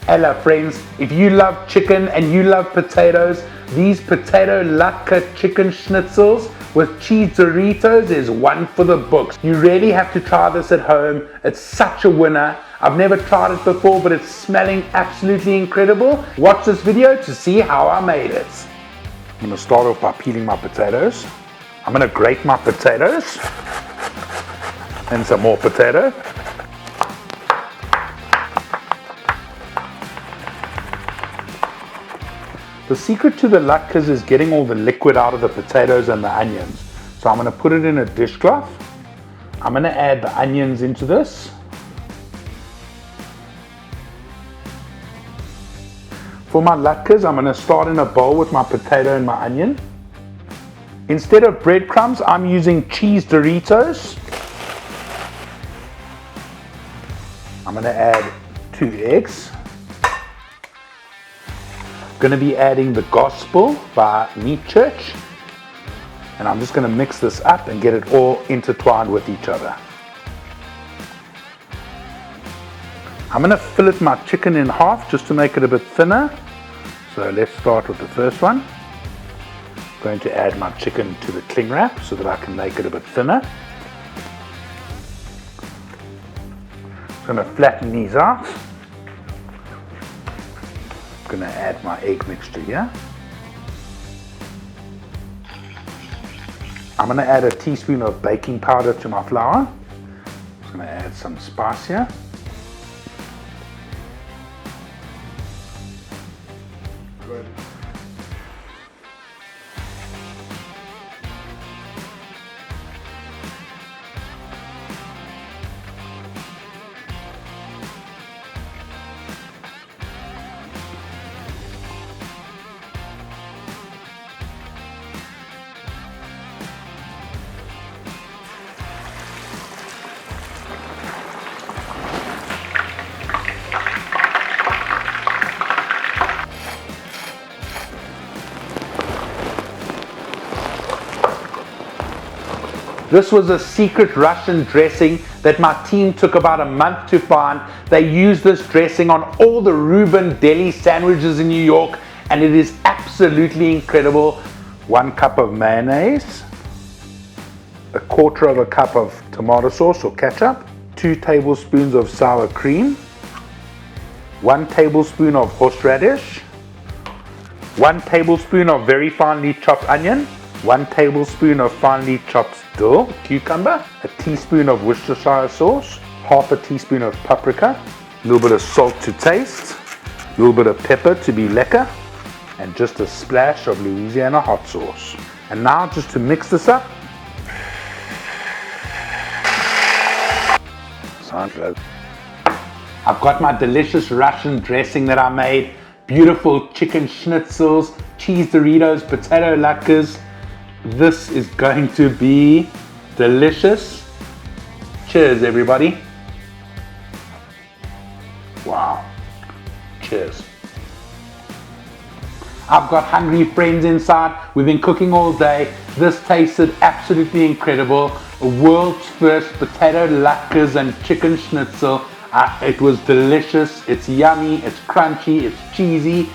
Hello friends, if you love chicken and you love potatoes, these potato latke chicken schnitzels with cheese Doritos is one for the books. You really have to try this at home. It's such a winner. I've never tried it before, but it's smelling absolutely incredible. Watch this video to see how I made it. I'm going to start off by peeling my potatoes. I'm going to grate my potatoes and some more potato. The secret to the latkes is getting all the liquid out of the potatoes and the onions. So I'm going to put it in a dishcloth. I'm going to add the onions into this. For my latkes, I'm going to start in a bowl with my potato and my onion. Instead of breadcrumbs, I'm using cheese Doritos. I'm going to add 2 eggs. Going to be adding the Gospel by Meat Church, and I'm just going to mix this up and get it all intertwined with each other. I'm going to fillet my chicken in half just to make it a bit thinner. So let's start with the first one. I'm going to add my chicken to the cling wrap so that I can make it a bit thinner. I'm going to flatten these out. I'm going to add my egg mixture here. I'm going to add a teaspoon of baking powder to my flour. I'm going to add some spice here. Good. This was a secret Russian dressing that my team took about a month to find. They used this dressing on all the Reuben deli sandwiches in New York, and it is absolutely incredible. 1 cup of mayonnaise, 1/4 cup of tomato sauce or ketchup, 2 tablespoons of sour cream, 1 tablespoon of horseradish, 1 tablespoon of very finely chopped onion, 1 tablespoon of finely chopped dill, cucumber, a teaspoon of Worcestershire sauce, half a teaspoon of paprika, a little bit of salt to taste, a little bit of pepper to be lekker, and just a splash of Louisiana hot sauce. And now just to mix this up. Sounds good. I've got my delicious Russian dressing that I made, beautiful chicken schnitzels, cheese Doritos, potato latkes. This is going to be delicious. Cheers, everybody. Wow. Cheers. I've got hungry friends inside. We've been cooking all day. This tasted absolutely incredible. A world's first potato latkes and chicken schnitzel. It was delicious. It's yummy. It's crunchy. It's cheesy.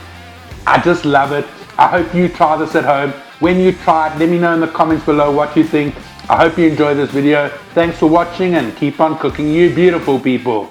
I just love it. I hope you try this at home. When you try it, let me know in the comments below what you think. I hope you enjoyed this video. Thanks for watching and keep on cooking, you beautiful people.